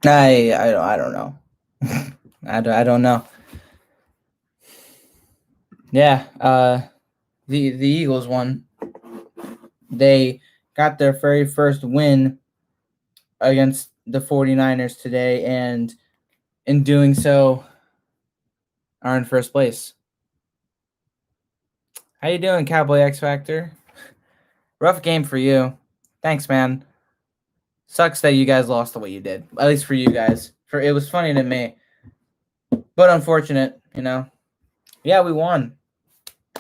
I don't know. I don't know. Yeah, the Eagles won. They got their very first win against the 49ers today, and in doing so are in first place. How you doing, Cowboy X Factor? Rough game for you. Thanks, man. Sucks that you guys lost the way you did. At least for you guys. For it was funny to me, but unfortunate. Yeah, we won.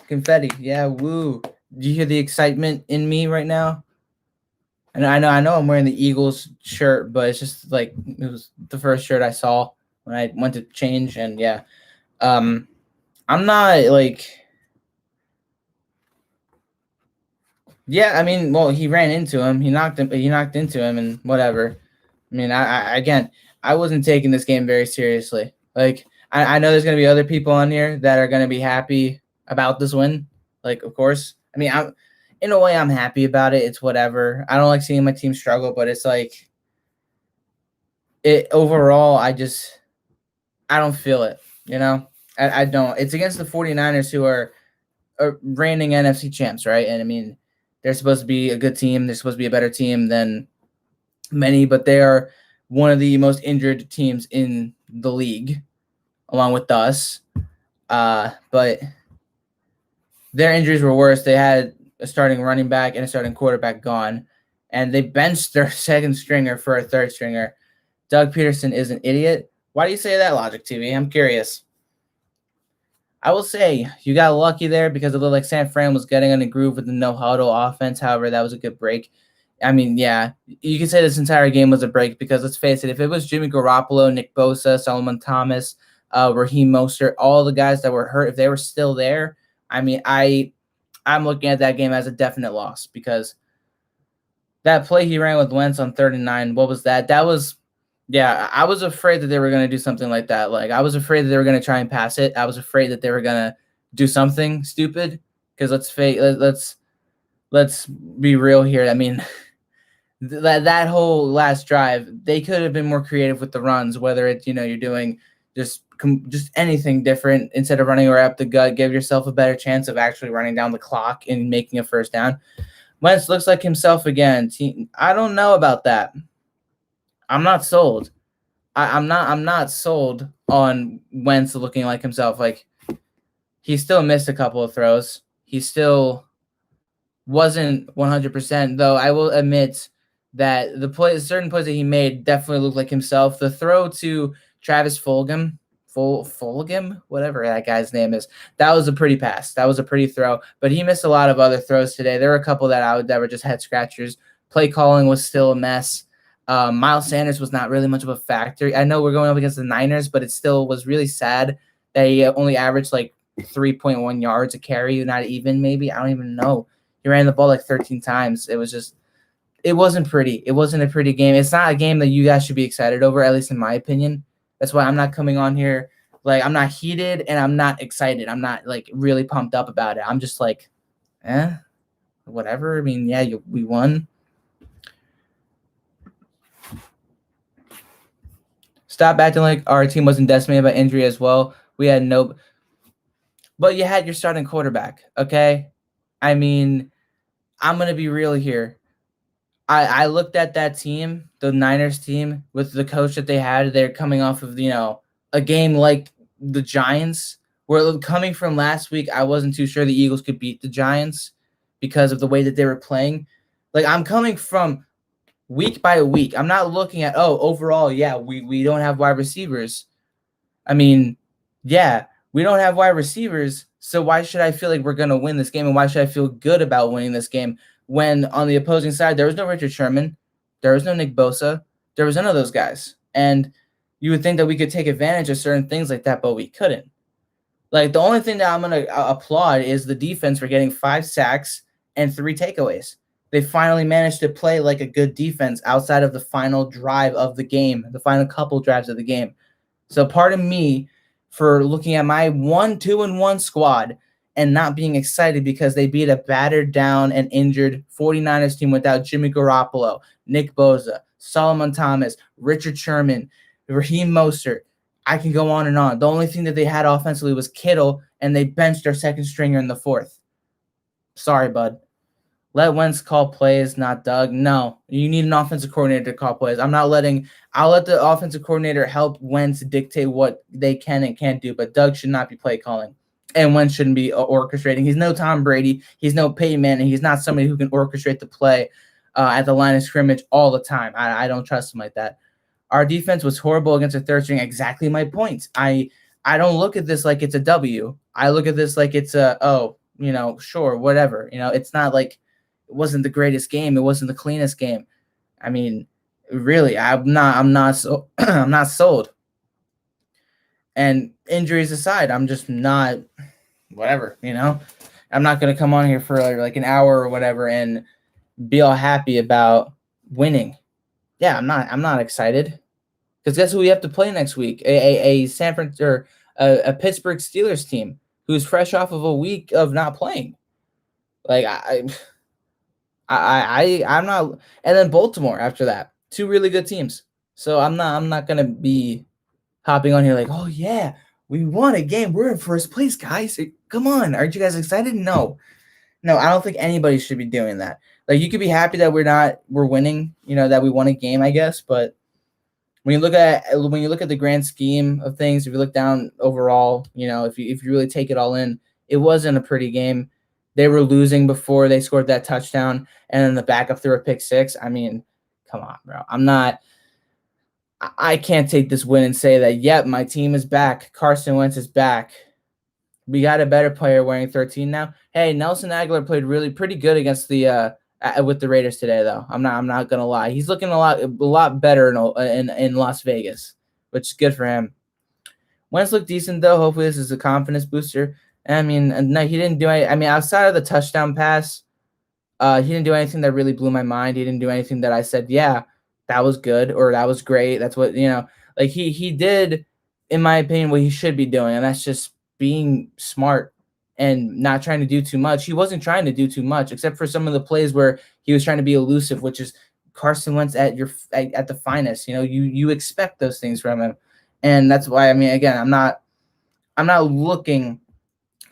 Confetti. Yeah, woo. Do you hear the excitement in me right now? And I know I'm wearing the Eagles shirt, but it's just like it was the first shirt I saw when I went to change, and yeah. I'm not like. Yeah, I mean, well, he ran into him. He knocked into him, and whatever. I mean, again, I wasn't taking this game very seriously. Like, I know there's gonna be other people on here that are gonna be happy about this win. Like, of course. I mean, in a way, I'm happy about it. It's whatever. I don't like seeing my team struggle, but it's like, it overall. I don't feel it. I don't. It's against the 49ers, who are reigning NFC champs, right? And I mean, they're supposed to be a good team. They're supposed to be a better team than many, but they are one of the most injured teams in the league, along with us. But their injuries were worse. They had a starting running back and a starting quarterback gone, and they benched their second stringer for a third stringer. Doug Peterson is an idiot. Why do you say that, Logic TV? I'm curious. I will say you got lucky there because it looked like San Fran was getting in a groove with the no-huddle offense. However, that was a good break. I mean, yeah, you could say this entire game was a break because let's face it, if it was Jimmy Garoppolo, Nick Bosa, Solomon Thomas, Raheem Mostert, all the guys that were hurt, if they were still there, I mean, I'm looking at that game as a definite loss because that play he ran with Wentz on 3rd and 9, what was that? That was, yeah, I was afraid that they were going to do something like that. Like, I was afraid that they were going to try and pass it. I was afraid that they were going to do something stupid because let's be real here. I mean, that whole last drive, they could have been more creative with the runs, whether it's, you're doing just anything different instead of running right up the gut, give yourself a better chance of actually running down the clock and making a first down. Wentz looks like himself again. I don't know about that. I'm not sold. I'm not sold on Wentz looking like himself. Like, he still missed a couple of throws. He still wasn't 100%, though I will admit that certain plays that he made definitely looked like himself. The throw to Travis Fulgham, whatever that guy's name is, that was a pretty pass. That was a pretty throw, but he missed a lot of other throws today. There were a couple that were just head scratchers. Play calling was still a mess. Miles Sanders was not really much of a factor. I know we're going up against the Niners, but it still was really sad that he only averaged like 3.1 yards a carry, not even, maybe. I don't even know. He ran the ball like 13 times. It wasn't pretty. It wasn't a pretty game. It's not a game that you guys should be excited over, at least in my opinion. That's why I'm not coming on here. Like, I'm not heated and I'm not excited. I'm not like really pumped up about it. I'm just like, whatever. I mean, yeah, we won. Stop acting like our team wasn't decimated by injury as well. We had no, but you had your starting quarterback, okay? I mean, I'm going to be real here. I looked at that team, the Niners team, with the coach that they had. They're coming off of, a game like the Giants, where coming from last week, I wasn't too sure the Eagles could beat the Giants because of the way that they were playing. Like, I'm coming from week by week. I'm not looking at, overall, yeah, we don't have wide receivers. I mean, yeah, we don't have wide receivers, so why should I feel like we're going to win this game, and why should I feel good about winning this game when on the opposing side there was no Richard Sherman, there was no Nick Bosa, there was none of those guys? And you would think that we could take advantage of certain things like that, but we couldn't. Like, the only thing that I'm going to applaud is the defense for getting 5 sacks and 3 takeaways. They finally managed to play like a good defense outside of the final drive of the game, the final couple drives of the game. So pardon me for looking at my 1-2-1 squad and not being excited because they beat a battered down and injured 49ers team without Jimmy Garoppolo, Nick Bosa, Solomon Thomas, Richard Sherman, Raheem Mostert. I can go on and on. The only thing that they had offensively was Kittle, and they benched their second stringer in the fourth. Sorry, bud. Let Wentz call plays, not Doug. No, you need an offensive coordinator to call plays. I'll let the offensive coordinator help Wentz dictate what they can and can't do, but Doug should not be play calling. And Wentz shouldn't be orchestrating. He's no Tom Brady. He's no Peyton Manning. He's not somebody who can orchestrate the play at the line of scrimmage all the time. I don't trust him like that. Our defense was horrible against the third string. Exactly my point. I don't look at this like it's a W. I look at this like it's sure, whatever. It's not like it wasn't the greatest game. It wasn't the cleanest game. I mean, really, I'm not sold. And injuries aside, I'm just not whatever, I'm not going to come on here for like an hour or whatever and be all happy about winning. Yeah, I'm not excited. Because guess who we have to play next week? A San Francisco or a Pittsburgh Steelers team who's fresh off of a week of not playing. Like I'm not, and then Baltimore after that. Two really good teams. So I'm not gonna be hopping on here like, oh yeah, we won a game. We're in first place, guys. Come on, aren't you guys excited? No, I don't think anybody should be doing that. Like you could be happy that we're winning, that we won a game, I guess. But when you look at the grand scheme of things, if you look down overall, if you really take it all in, it wasn't a pretty game. They were losing before they scored that touchdown, and then the backup threw a pick six. I mean, come on, bro. I can't take this win and say that, yep, my team is back. Carson Wentz is back. We got a better player wearing 13 now. Hey, Nelson Aguilar played really pretty good against the with the Raiders today, though. I'm not gonna lie. He's looking a lot better in Las Vegas, which is good for him. Wentz looked decent though. Hopefully this is a confidence booster. I mean, no, he didn't do any. I mean, outside of the touchdown pass, he didn't do anything that really blew my mind. He didn't do anything that I said, yeah, that was good or that was great. That's what like he did, in my opinion, what he should be doing, and that's just being smart and not trying to do too much. He wasn't trying to do too much, except for some of the plays where he was trying to be elusive, which is Carson Wentz at the finest. You expect those things from him, and that's why. I mean, again, I'm not looking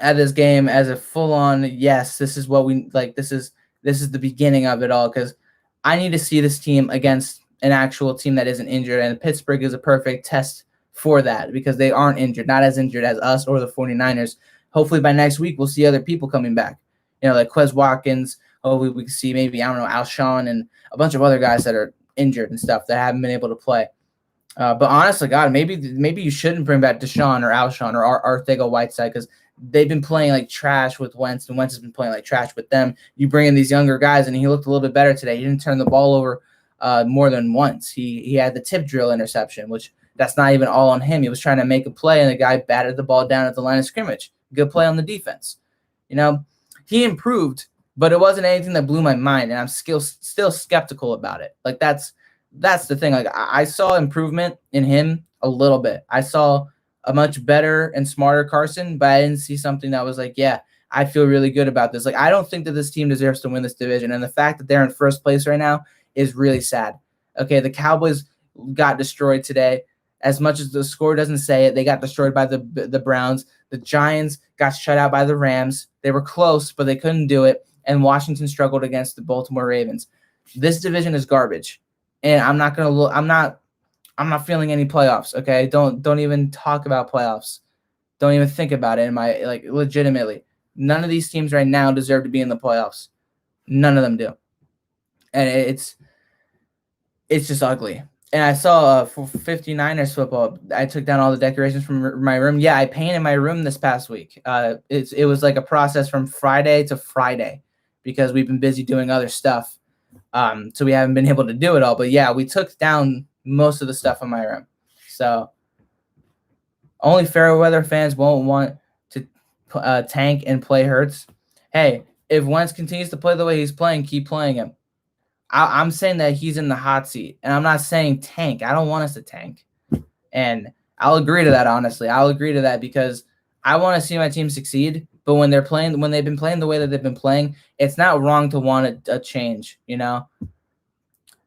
at this game as a full-on, yes, this is what we like. This is the beginning of it all, because I need to see this team against an actual team that isn't injured, and Pittsburgh is a perfect test for that because they aren't injured, not as injured as us or the 49ers. Hopefully by next week we'll see other people coming back, like Quez Watkins. Hopefully we can see maybe, I don't know, Alshon and a bunch of other guys that are injured and stuff that haven't been able to play. But honestly, God, maybe you shouldn't bring back Deshaun or Alshon or Arcega-Whiteside, because they've been playing like trash with Wentz, and Wentz has been playing like trash with them. You bring in these younger guys, and he looked a little bit better today. He didn't turn the ball over more than once. He had the tip drill interception, which that's not even all on him. He was trying to make a play, and the guy batted the ball down at the line of scrimmage. Good play on the defense. He improved, but it wasn't anything that blew my mind, and I'm still skeptical about it. Like that's the thing. Like I saw improvement in him a little bit. I saw a much better and smarter Carson, but I didn't see something that was like, yeah, I feel really good about this. Like, I don't think that this team deserves to win this division. And the fact that they're in first place right now is really sad. Okay, the Cowboys got destroyed today. As much as the score doesn't say it, they got destroyed by the Browns. The Giants got shut out by the Rams. They were close, but they couldn't do it. And Washington struggled against the Baltimore Ravens. This division is garbage. And I'm not going to look – I'm not feeling any playoffs, okay? Don't even talk about playoffs. Don't even think about it. Legitimately. None of these teams right now deserve to be in the playoffs. None of them do. And it's just ugly. And I saw for 59ers football, I took down all the decorations from my room. Yeah, I painted my room this past week. It was like a process from Friday to Friday because we've been busy doing other stuff. So we haven't been able to do it all. But yeah, we took down most of the stuff in my room. So only fair weather fans won't want to tank and play Hurts. Hey, if Wentz continues to play the way he's playing, keep playing him. I'm saying that he's in the hot seat, and I'm not saying tank. I don't want us to tank. And I'll agree to that, honestly. I'll agree to that because I want to see my team succeed. But when they've been playing the way that they've been playing, it's not wrong to want a change,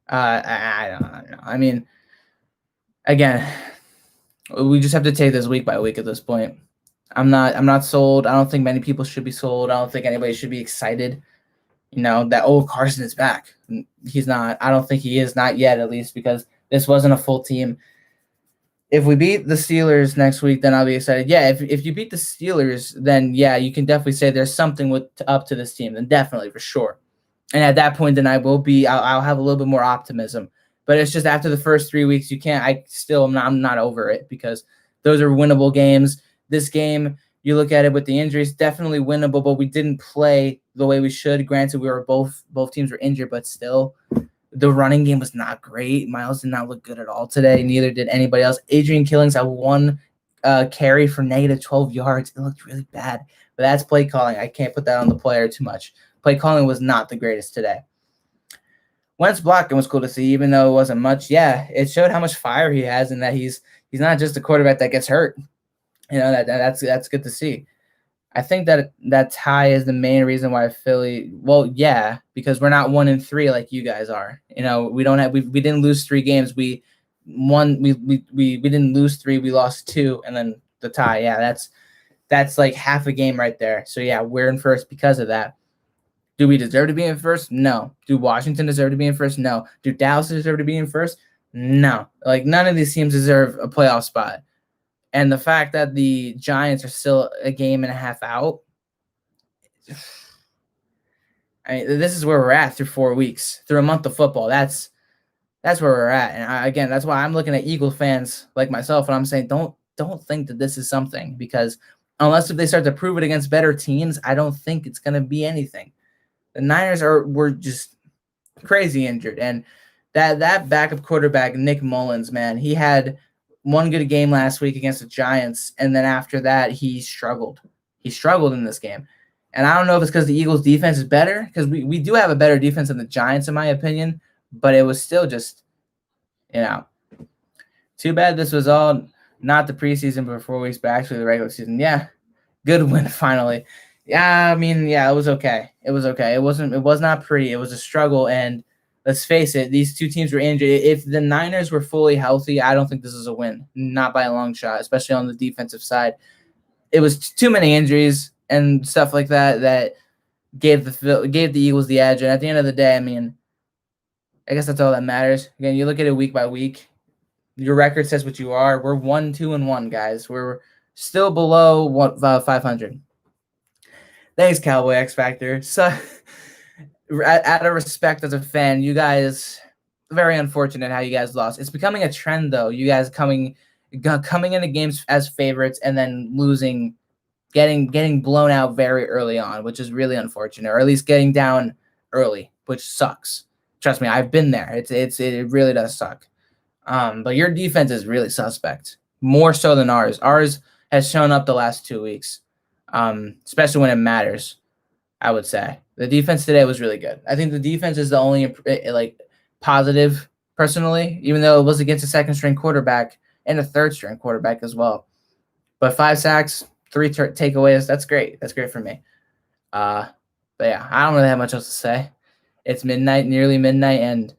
I don't know. I mean, again, we just have to take this week by week at this point. I'm not sold. I don't think many people should be sold. I don't think anybody should be excited. That Carson is back. He's not. I don't think he is, not yet, at least, because this wasn't a full team. If we beat the Steelers next week, then I'll be excited. Yeah, if you beat the Steelers, then yeah, you can definitely say there's something up to this team. Then definitely, for sure. And at that point, then I'll have a little bit more optimism. But it's just after the first 3 weeks, you can't. I'm not over it, because those are winnable games. This game, you look at it with the injuries, definitely winnable, but we didn't play the way we should. Granted, we were both teams were injured, but still, the running game was not great. Miles did not look good at all today. Neither did anybody else. Adrian Killings had one carry for negative 12 yards. It looked really bad, but that's play calling. I can't put that on the player too much. Play calling was not the greatest today. Wentz blocking was cool to see, even though it wasn't much. Yeah, it showed how much fire he has, and that he's not just a quarterback that gets hurt. That's good to see. I think that tie is the main reason why Philly. Well, yeah, because we're not 1-3 like you guys are. We don't have. We didn't lose 3 games. We won. We didn't lose 3. We lost 2, and then the tie. Yeah, that's like half a game right there. So yeah, we're in first because of that. Do we deserve to be in first? No. Do Washington deserve to be in first? No. Do Dallas deserve to be in first? No. Like, none of these teams deserve a playoff spot. And the fact that the Giants are still a game and a half out, I mean, this is where we're at through 4 weeks, through a month of football. That's where we're at. And again, that's why I'm looking at Eagle fans like myself, and I'm saying don't think that this is something, because unless if they start to prove it against better teams, I don't think it's going to be anything. The Niners were just crazy injured, and that backup quarterback, Nick Mullins, man, he had one good game last week against the Giants, and then after that, he struggled. He struggled in this game. And I don't know if it's because the Eagles' defense is better, because we do have a better defense than the Giants, in my opinion, but it was still just, too bad this was all not the preseason for 4 weeks, but actually the regular season. Yeah, good win finally. Yeah, I mean, yeah, it was okay. It was okay. It was not pretty. It was a struggle, and let's face it, these two teams were injured. If the Niners were fully healthy, I don't think this is a win. Not by a long shot, especially on the defensive side. It was too many injuries and stuff like that gave the Eagles the edge. And at the end of the day, I mean, I guess that's all that matters. Again, you look at it week by week. Your record says what you are. We're 1-2-1, guys. We're still below 500. Thanks, Cowboy X Factor. So, out of respect as a fan, you guys, very unfortunate how you guys lost. It's becoming a trend, though. You guys coming into games as favorites and then losing, getting blown out very early on, which is really unfortunate, or at least getting down early, which sucks. Trust me, I've been there. It really does suck. But your defense is really suspect, more so than ours. Ours has shown up the last 2 weeks, especially when it matters. I would say the defense today was really good. I think the defense is the only positive, personally, even though it was against a second-string quarterback and a third-string quarterback as well. But 5 sacks, 3 takeaways, that's great. That's great for me. But yeah, I don't really have much else to say. It's midnight, nearly midnight, and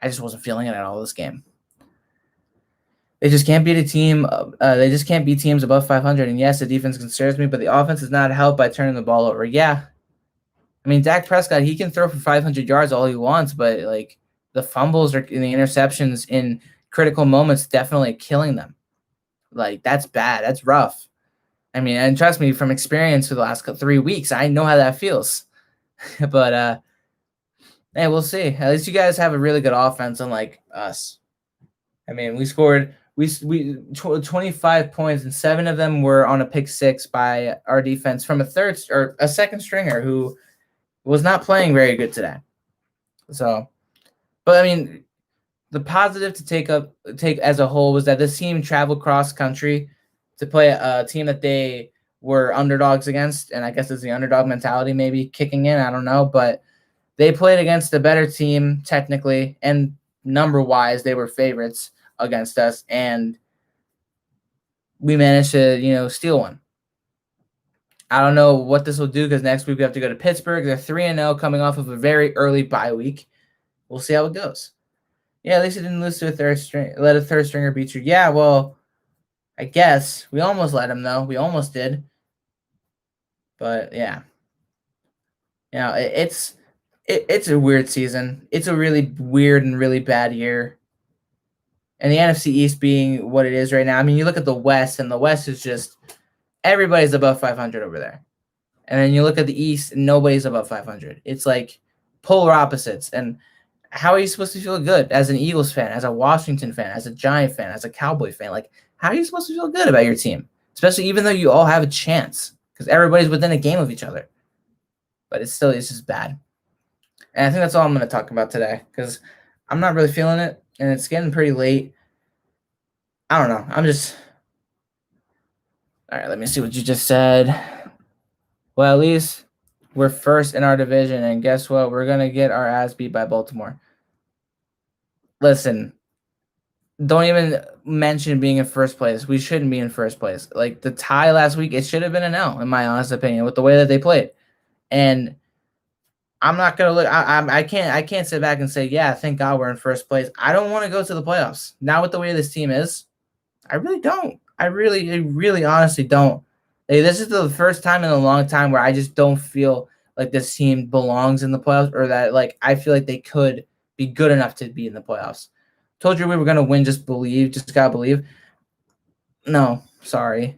I just wasn't feeling it at all this game. They just can't beat a team. They just can't beat teams above 500. And yes, the defense concerns me, but the offense is not helped by turning the ball over. Yeah, I mean, Dak Prescott, he can throw for 500 yards all he wants, but like the fumbles and the interceptions in critical moments definitely killing them. Like, that's bad. That's rough. I mean, and trust me, from experience for the last 3 weeks, I know how that feels. But hey, we'll see. At least you guys have a really good offense, unlike us. I mean, we scored 25 points, and 7 of them were on a pick 6 by our defense from a second stringer who was not playing very good today. So, but I mean, the positive to take as a whole was that this team traveled cross country to play a team that they were underdogs against, and I guess it's the underdog mentality maybe kicking in. I don't know, but they played against a better team technically, and number-wise, they were favorites against us, and we managed to, steal one. I don't know what this will do, because next week we have to go to Pittsburgh. They're 3-0 coming off of a very early bye week. We'll see how it goes. Yeah, at least he didn't lose to a third string. Let a third stringer beat you. Yeah, well, I guess we almost let him though. We almost did, but yeah, it's a weird season. It's a really weird and really bad year. And the NFC East being what it is right now. I mean, you look at the West, and the West is just everybody's above 500 over there. And then you look at the East, and nobody's above 500. It's like polar opposites. And how are you supposed to feel good as an Eagles fan, as a Washington fan, as a Giant fan, as a Cowboy fan? Like, how are you supposed to feel good about your team? Especially even though you all have a chance because everybody's within a game of each other. But it's just bad. And I think that's all I'm going to talk about today because I'm not really feeling it, and it's getting pretty late. I don't know. I'm just all right. Let me see what you just said. Well, at least we're first in our division, and guess what? We're gonna get our ass beat by Baltimore. Listen, don't even mention being in first place. We shouldn't be in first place. Like the tie last week, it should have been an L, in my honest opinion, with the way that they played. And I'm not gonna look. I can't sit back and say, yeah, thank God we're in first place. I don't want to go to the playoffs now with the way this team is. I really don't. I really honestly don't. Like, this is the first time in a long time where I just don't feel like this team belongs in the playoffs, or that like I feel like they could be good enough to be in the playoffs. Told you we were gonna win. Just believe. Just gotta believe. No, sorry.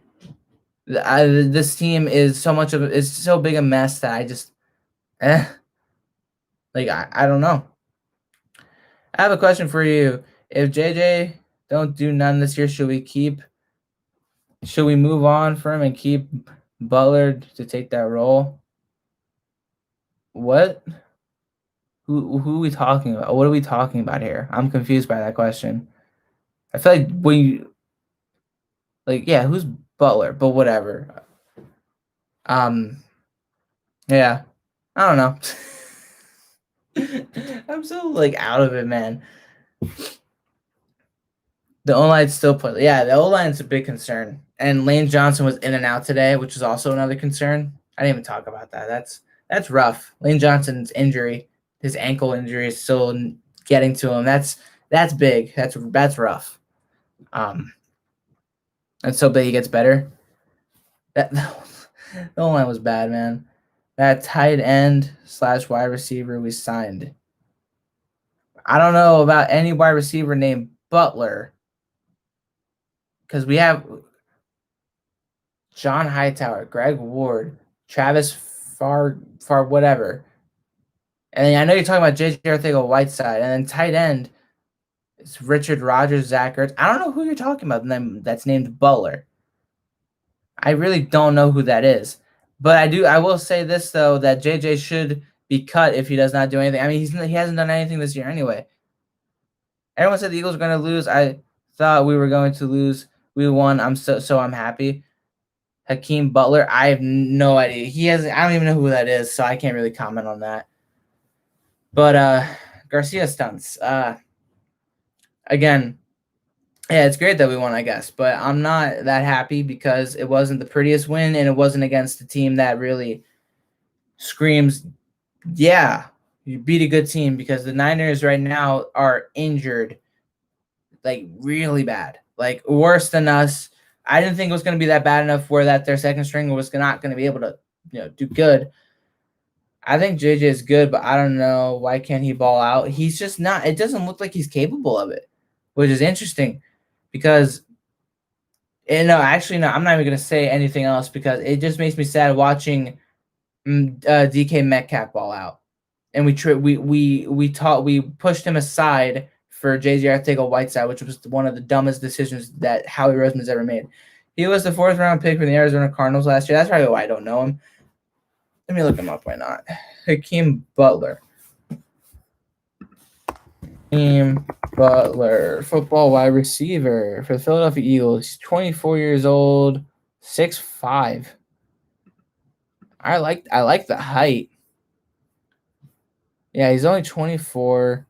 This team is is so big a mess that I just eh. Like I don't know. I have a question for you. If JJ don't do none this year, should we move on from him and keep Butler to take that role? What? Who are we talking about? What are we talking about here? I'm confused by that question. I feel like yeah, who's Butler? But whatever. Yeah, I don't know. I'm so like out of it, man. The O line still play. Yeah, the O line's a big concern. And Lane Johnson was in and out today, which is also another concern. I didn't even talk about that. That's rough. Lane Johnson's injury, his ankle injury, is still getting to him. That's big. That's rough. Let's hope that he gets better. That the O line was bad, man. That tight end / wide receiver we signed. I don't know about any wide receiver named Butler, because we have John Hightower, Greg Ward, Travis Far whatever. And I know you're talking about JJ Arcega-Whiteside, and then tight end it's Richard Rodgers, Zach Ertz. I don't know who you're talking about. That's named Butler. I really don't know who that is. But I will say this though, that JJ should be cut if he does not do anything. I mean, he hasn't done anything this year anyway. Everyone said the Eagles were going to lose. I thought we were going to lose. We won. I'm happy. Hakeem Butler, I have no idea. I don't even know who that is, so I can't really comment on that. But Garcia stunts. Again, yeah, it's great that we won, I guess, but I'm not that happy because it wasn't the prettiest win, and it wasn't against a team that really screams, yeah, you beat a good team, because the Niners right now are injured, like really bad, like worse than us. I didn't think it was going to be that bad enough where that their second string was not going to be able to, do good. I think JJ is good, but I don't know why can't he ball out. He's just not. It doesn't look like he's capable of it, which is interesting, because no, actually no. I'm not even going to say anything else because it just makes me sad watching DK Metcalf ball out, and we pushed him aside for JJ Arcega-Whiteside, which was one of the dumbest decisions that Howie Roseman's ever made. He was the 4th round pick for the Arizona Cardinals last year. That's probably why I don't know him. Let me look him up. Why not? Hakeem Butler. Hakeem Butler, football wide receiver for the Philadelphia Eagles. He's 24 years old, 6'5". I like the height. Yeah, he's only 24.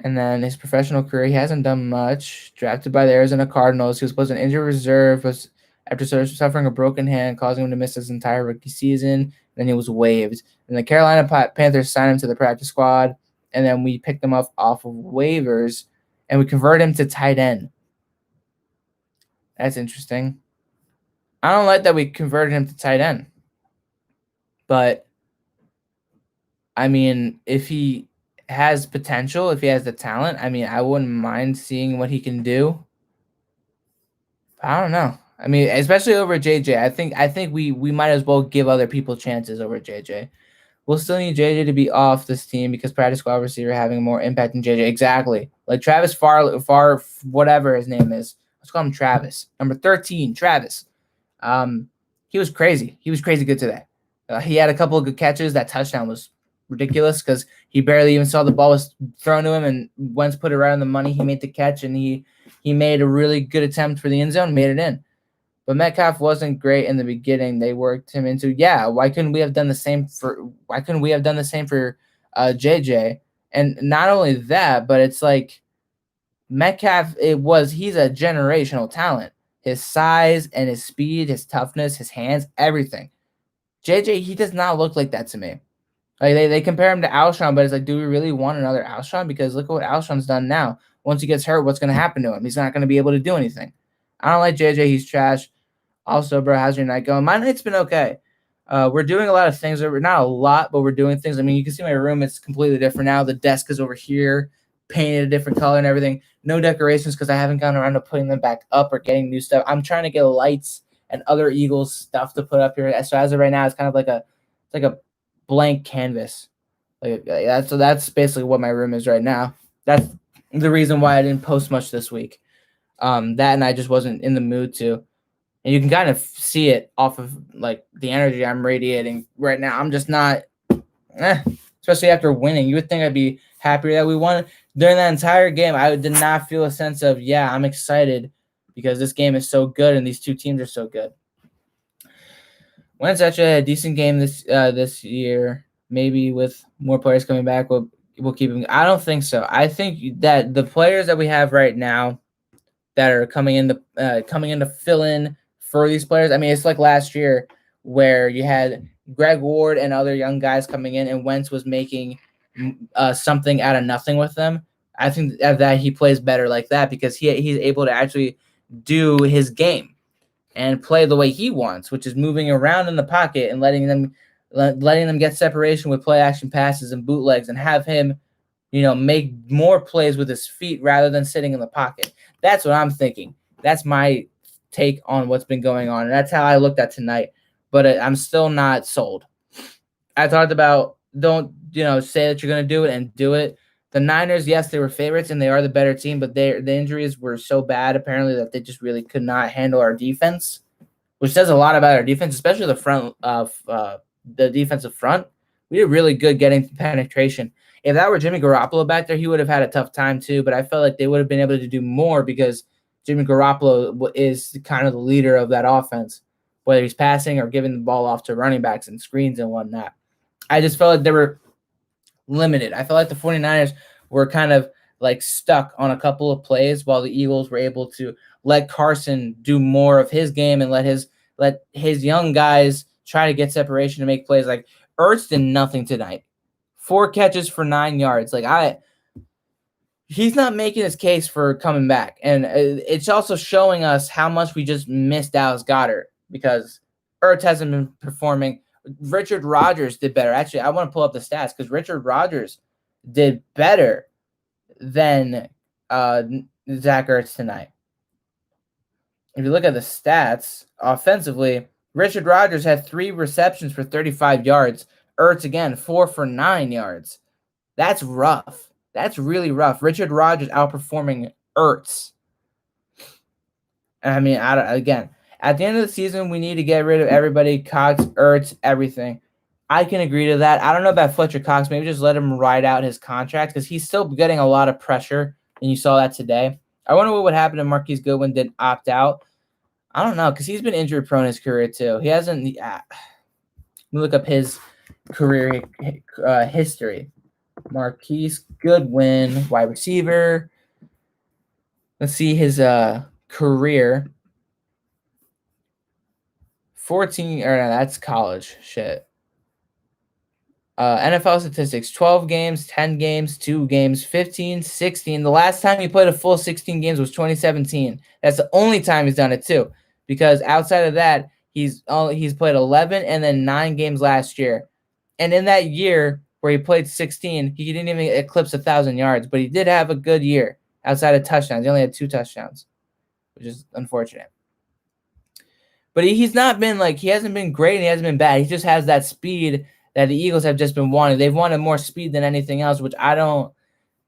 And then his professional career, he hasn't done much. Drafted by the Arizona Cardinals. He was placed on injured reserve after suffering a broken hand, causing him to miss his entire rookie season. Then he was waived. And the Carolina Panthers signed him to the practice squad. and then we picked him up off of waivers, and we converted him to tight end. That's interesting. I don't like that we converted him to tight end, but I mean, if he has potential, if he has the talent, I mean, I wouldn't mind seeing what he can do. I don't know. I mean, especially over JJ. I think we might as well give other people chances over JJ. We'll still need JJ to be off this team because practice squad receiver having more impact than JJ. Exactly. Like Travis Far, whatever his name is. Let's call him Travis. Number 13, Travis. He was crazy. He was crazy good today. He had a couple of good catches. That touchdown was ridiculous because he barely even saw the ball was thrown to him, and Wentz put it right on the money. He made the catch, and he made a really good attempt for the end zone, made it in. But Metcalf wasn't great in the beginning. They worked him into Why couldn't we have done the same for JJ? And not only that, but it's like Metcalf. He's a generational talent. His size and his speed, his toughness, his hands, everything. JJ, he does not look like that to me. Like they compare him to Alshon, but it's like, do we really want another Alshon? Because look at what Alshon's done now. Once he gets hurt, what's going to happen to him? He's not going to be able to do anything. I don't like JJ. He's trash. Also, bro, how's your night going? My night's been okay. We're doing a lot of things. Not a lot, but we're doing things. I mean, you can see my room. It's completely different now. The desk is over here, painted a different color and everything. No decorations because I haven't gotten around to putting them back up or getting new stuff. I'm trying to get lights and other Eagles stuff to put up here. So as of right now, it's kind of like a blank canvas. That's basically what my room is right now. That's the reason why I didn't post much this week. That and I just wasn't in the mood to. And you can kind of see it off of like the energy I'm radiating right now. I'm just not, especially after winning. You would think I'd be happier that we won. During that entire game, I did not feel a sense of, I'm excited because this game is so good and these two teams are so good. Wentz actually had a decent game this year. Maybe with more players coming back, we'll keep him. I don't think so. I think that the players that we have right now that are coming in to fill in for these players. I mean, it's like last year where you had Greg Ward and other young guys coming in, and Wentz was making something out of nothing with them. I think that he plays better like that because he's able to actually do his game and play the way he wants, which is moving around in the pocket and letting them get separation with play action passes and bootlegs and have him, make more plays with his feet rather than sitting in the pocket. That's what I'm thinking. That's my take on what's been going on. And that's how I looked at tonight. But I'm still not sold. I talked about don't, say that you're going to do it and do it. The Niners, yes, they were favorites and they are the better team, but the injuries were so bad apparently that they just really could not handle our defense, which says a lot about our defense, especially the front of the defensive front. We did really good getting penetration. If that were Jimmy Garoppolo back there, he would have had a tough time too, but I felt like they would have been able to do more because Jimmy Garoppolo is kind of the leader of that offense, whether he's passing or giving the ball off to running backs and screens and whatnot. I just felt like they were limited. I felt like the 49ers were kind of like stuck on a couple of plays while the Eagles were able to let Carson do more of his game and let his young guys try to get separation to make plays. Like Ertz did nothing tonight. 4 catches for 9 yards. He's not making his case for coming back. And it's also showing us how much we just missed Dallas Goedert because Ertz hasn't been performing. Richard Rodgers did better. Actually, I want to pull up the stats because Richard Rodgers did better than Zach Ertz tonight. If you look at the stats offensively, Richard Rodgers had 3 receptions for 35 yards. Ertz, again, 4 for 9 yards. That's rough. That's really rough. Richard Rodgers outperforming Ertz. I mean, again, at the end of the season, we need to get rid of everybody, Cox, Ertz, everything. I can agree to that. I don't know about Fletcher Cox. Maybe just let him ride out his contract because he's still getting a lot of pressure, and you saw that today. I wonder what would happen if Marquise Goodwin did opt out. I don't know because he's been injury prone his career too. He hasn't. Let me look up his career history. Marquise Goodwin, wide receiver. Let's see his career. 14, or no, that's college. Shit. NFL statistics: 12 games, 10 games, 2 games, 15, 16. The last time he played a full 16 games was 2017. That's the only time he's done it too, because outside of that, he's played 11 and then 9 games last year. And in that year where he played 16, he didn't even eclipse 1,000 yards, but he did have a good year outside of touchdowns. He only had 2 touchdowns, which is unfortunate. But he's not been he hasn't been great and he hasn't been bad. He just has that speed that the Eagles have just been wanting. They've wanted more speed than anything else, which I don't.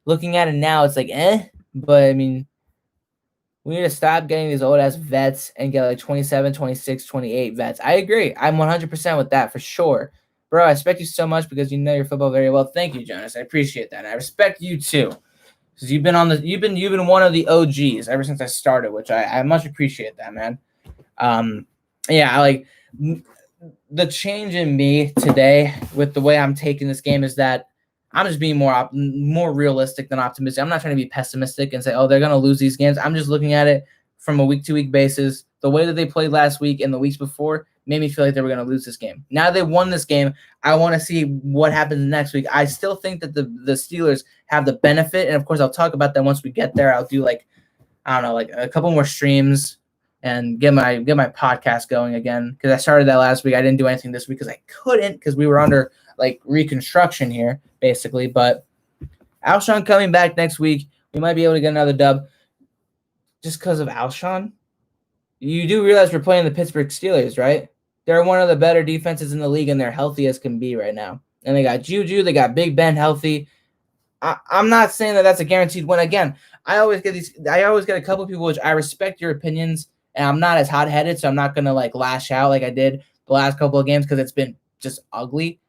Looking at it now, it's but I mean, we need to stop getting these old ass vets and get 27, 26, 28 vets. I agree. I'm 100% with that for sure. Bro, I respect you so much because you know your football very well. Thank you, Jonas. I appreciate that. And I respect you too. Because you've been one of the OGs ever since I started, which I much appreciate that, man. Yeah, the change in me today with the way I'm taking this game is that I'm just being more realistic than optimistic. I'm not trying to be pessimistic and say, oh, they're going to lose these games. I'm just looking at it from a week-to-week basis. The way that they played last week and the weeks before made me feel like they were going to lose this game. Now they won this game. I want to see what happens next week. I still think that the Steelers have the benefit, and of course I'll talk about that once we get there. I'll do a couple more streams and get my podcast going again, because I started that last week. I didn't do anything this week because I couldn't, because we were under reconstruction here basically. But Alshon coming back next week, we might be able to get another dub just because of Alshon. You do realize we're playing the Pittsburgh Steelers, right? They're one of the better defenses in the league, and they're healthy as can be right now. And they got Juju, they got Big Ben healthy. I'm not saying that that's a guaranteed win. Again, I always get a couple of people, which I respect your opinions, and I'm not as hot-headed, so I'm not going to lash out like I did the last couple of games because it's been just ugly.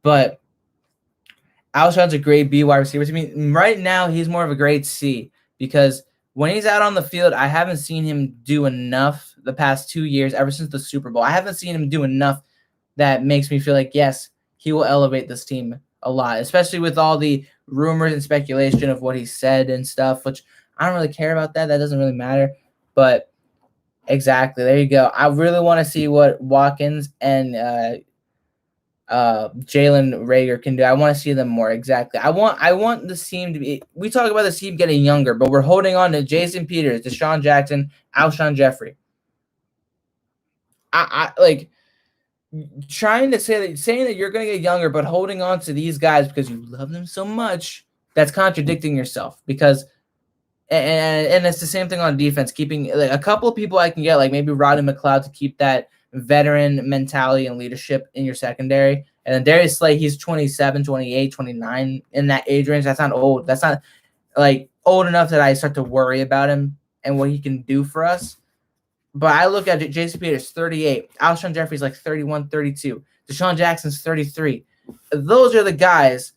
But Alshon's a grade B wide receiver to me. Right now, he's more of a grade C, because when he's out on the field, I haven't seen him do enough the past 2 years, ever since the Super Bowl. I haven't seen him do enough that makes me feel like, yes, he will elevate this team a lot, especially with all the rumors and speculation of what he said and stuff, which I don't really care about that. That doesn't really matter. But exactly, there you go. I really want to see what Watkins and Jalen Reagor can do. I want to see them more. Exactly. I want this team to be. We talk about this team getting younger, but we're holding on to Jason Peters, Deshaun Jackson, Alshon Jeffrey. I saying that you're going to get younger, but holding on to these guys because you love them so much. That's contradicting yourself, because. And it's the same thing on defense. Keeping a couple of people I can get, maybe Rodney McLeod, to keep that veteran mentality and leadership in your secondary. And then Darius Slay, he's 27, 28, 29 in that age range. That's not old. That's not old enough that I start to worry about him and what he can do for us. But I look at Jason Peters, 38. Alshon Jeffrey's 31, 32. Deshaun Jackson's 33. Those are the guys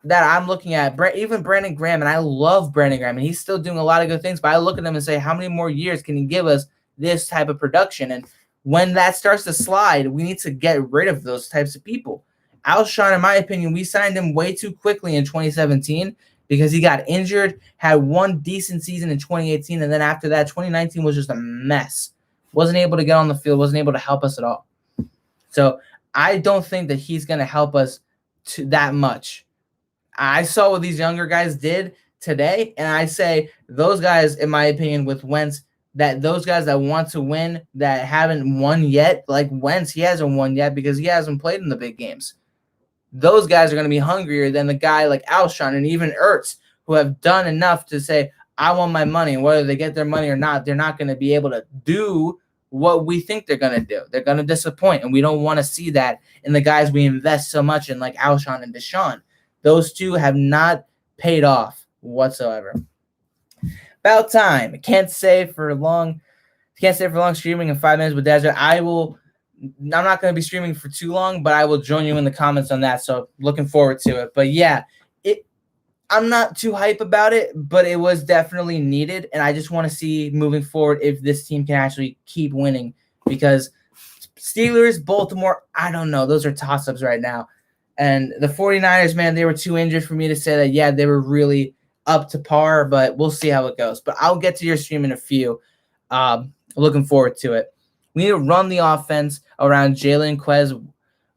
that I'm looking at. Even Brandon Graham, and I love Brandon Graham, and he's still doing a lot of good things, but I look at them and say, how many more years can he give us this type of production? And when that starts to slide, we need to get rid of those types of people. Alshon, in my opinion, we signed him way too quickly in 2017 because he got injured, had one decent season in 2018, and then after that, 2019 was just a mess. Wasn't able to get on the field, wasn't able to help us at all. So I don't think that he's going to help us that much. I saw what these younger guys did today, and I say those guys, in my opinion, with Wentz, that those guys that want to win that haven't won yet, like Wentz, he hasn't won yet because he hasn't played in the big games. Those guys are going to be hungrier than the guy like Alshon and even Ertz, who have done enough to say, I want my money. And whether they get their money or not, they're not going to be able to do what we think they're going to do. They're going to disappoint, and we don't want to see that in the guys we invest so much in, like Alshon and Deshaun. Those two have not paid off whatsoever. About time. Can't stay for long streaming in 5 minutes with Desert. I'm not going to be streaming for too long, but I will join you in the comments on that. So looking forward to it. But yeah, I'm not too hype about it, but it was definitely needed. And I just want to see moving forward if this team can actually keep winning, because Steelers, Baltimore, I don't know. Those are toss-ups right now. And the 49ers, man, they were too injured for me to say that, yeah, they were really up to par, but we'll see how it goes. But I'll get to your stream in a few. Looking forward to it. We need to run the offense around Jalen, Quez,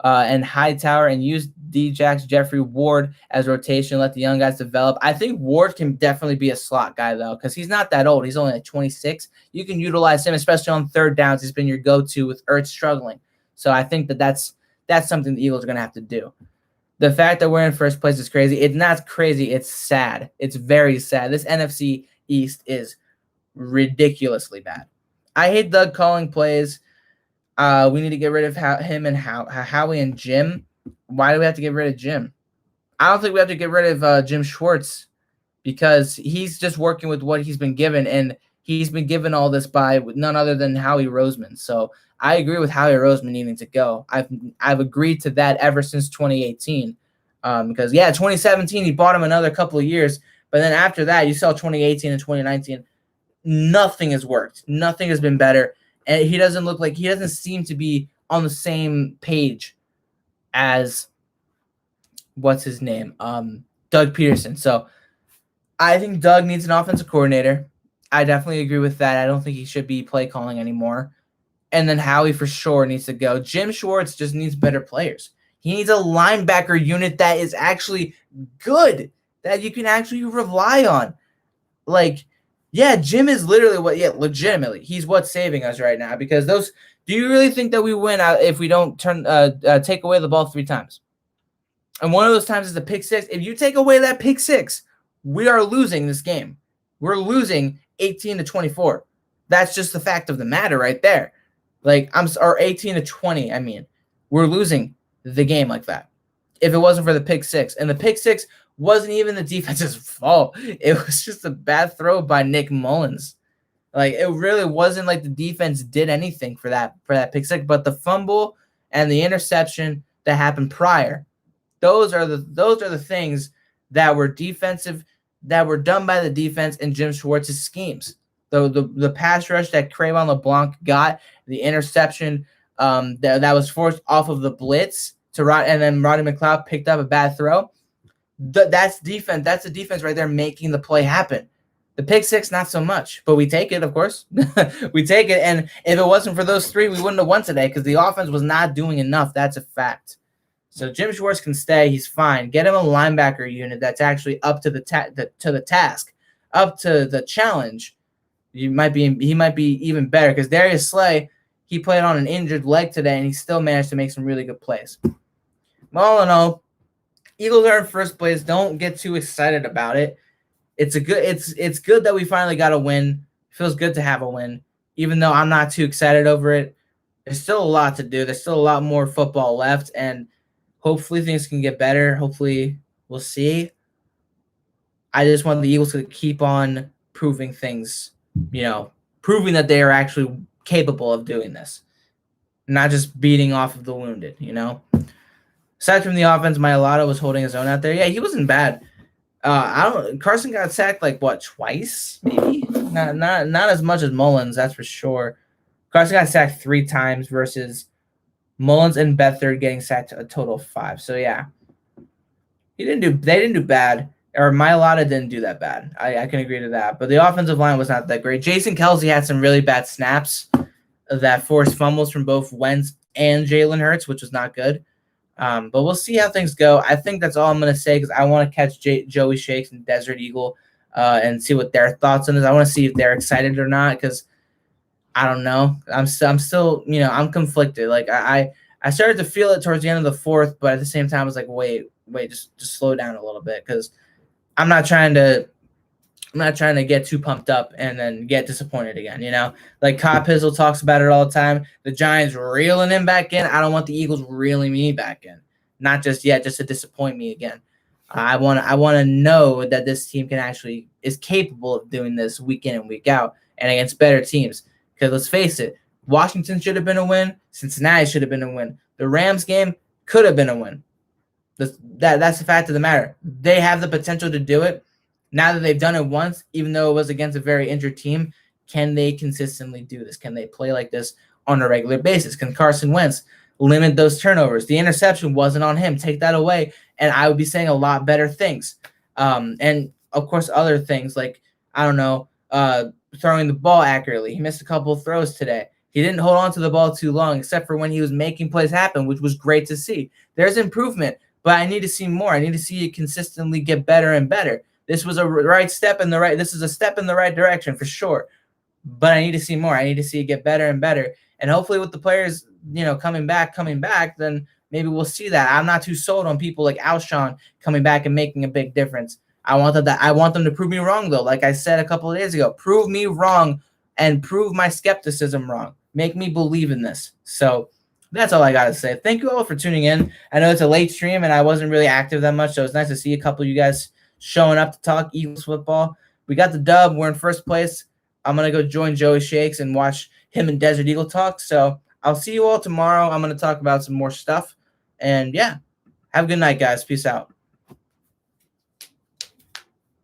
and Hightower, and use Djax, Jeffrey, Ward as rotation. Let the young guys develop. I think Ward can definitely be a slot guy though, because he's not that old. He's only like 26. You can utilize him, especially on third downs. He's been your go-to with Ertz struggling. So I think that's something the Eagles are going to have to do. The fact that we're in first place is crazy. It's not crazy. It's sad. It's very sad. This NFC East is ridiculously bad. I hate Doug calling plays. We need to get rid of him and Howie and Jim. Why do we have to get rid of Jim? I don't think we have to get rid of Jim Schwartz, because he's just working with what he's been given, and he's been given all this by none other than Howie Roseman. So I agree with Howie Roseman needing to go. I've agreed to that ever since 2018, because 2017 he bought him another couple of years, but then after that you saw 2018 and 2019, nothing has worked. Nothing has been better, and he doesn't seem to be on the same page as what's his name, Doug Peterson. So I think Doug needs an offensive coordinator. I definitely agree with that. I don't think he should be play calling anymore. And then Howie for sure needs to go. Jim Schwartz just needs better players. He needs a linebacker unit that is actually good, that you can actually rely on. Jim is literally legitimately, he's what's saving us right now, because do you really think that we win if we don't take away the ball 3 times? And one of those times is the pick six. If you take away that pick six, we are losing this game. We're losing 18-24. That's just the fact of the matter right there. Or 18-20. I mean, we're losing the game like that. If it wasn't for the pick six, and the pick six wasn't even the defense's fault. It was just a bad throw by Nick Mullins. It really wasn't like the defense did anything for that pick six, but the fumble and the interception that happened prior, those are the things that were defensive, that were done by the defense and Jim Schwartz's schemes. The pass rush that Cravon LeBlanc got, the interception that was forced off of the blitz and then Rodney McLeod picked up a bad throw. That's defense. That's the defense right there making the play happen. The pick six, not so much, but we take it, of course. We take it, and if it wasn't for those 3, we wouldn't have won today, because the offense was not doing enough. That's a fact. So Jim Schwartz can stay. He's fine. Get him a linebacker unit that's actually up to the task, up to the challenge. He might be even better, because Darius Slay, he played on an injured leg today, and he still managed to make some really good plays. All in all, Eagles are in first place. Don't get too excited about it. It's good that we finally got a win. It feels good to have a win, even though I'm not too excited over it. There's still a lot to do. There's still a lot more football left, and hopefully things can get better. Hopefully we'll see. I just want the Eagles to keep on proving things, proving that they are actually capable of doing this, not just beating off of the wounded, Aside from the offense, Mailata was holding his own out there. Yeah, he wasn't bad. Carson got sacked twice, maybe? Not as much as Mullins, that's for sure. Carson got sacked 3 times versus Mullins and Beathard getting sacked a total of 5. So yeah. They didn't do bad. Or Mailata didn't do that bad. I can agree to that. But the offensive line was not that great. Jason Kelsey had some really bad snaps that forced fumbles from both Wentz and Jalen Hurts, which was not good. But we'll see how things go. I think that's all I'm going to say, because I want to catch Joey Shakes and Desert Eagle and see what their thoughts on this. I want to see if they're excited or not, because I don't know. I'm still, I'm conflicted. I started to feel it towards the end of the 4th, but at the same time, I was like, wait, just slow down a little bit, because I'm not trying to get too pumped up and then get disappointed again, Kyle Pizzle talks about it all the time. The Giants reeling him back in. I don't want the Eagles reeling me back in. Not just yet, just to disappoint me again. I want to know that this team is capable of doing this week in and week out, and against better teams. Because let's face it, Washington should have been a win. Cincinnati should have been a win. The Rams game could have been a win. That's the fact of the matter. They have the potential to do it. Now that they've done it once, even though it was against a very injured team, can they consistently do this? Can they play like this on a regular basis? Can Carson Wentz limit those turnovers? The interception wasn't on him. Take that away, and I would be saying a lot better things. And, of course, other things like, throwing the ball accurately. He missed a couple of throws today. He didn't hold on to the ball too long, except for when he was making plays happen, which was great to see. There's improvement, but I need to see more. I need to see you consistently get better and better. This was a step in the right direction for sure. But I need to see more. I need to see it get better and better. And hopefully with the players, coming back, then maybe we'll see that. I'm not too sold on people like Alshon coming back and making a big difference. I want them to prove me wrong, though. Like I said a couple of days ago, prove me wrong and prove my skepticism wrong. Make me believe in this. So that's all I got to say. Thank you all for tuning in. I know it's a late stream and I wasn't really active that much, so it's nice to see a couple of you guys showing up to talk Eagles football. We got the dub. We're in first place. I'm going to go join Joey Shakes and watch him and Desert Eagle talk. So I'll see you all tomorrow. I'm going to talk about some more stuff. And yeah, have a good night, guys. Peace out.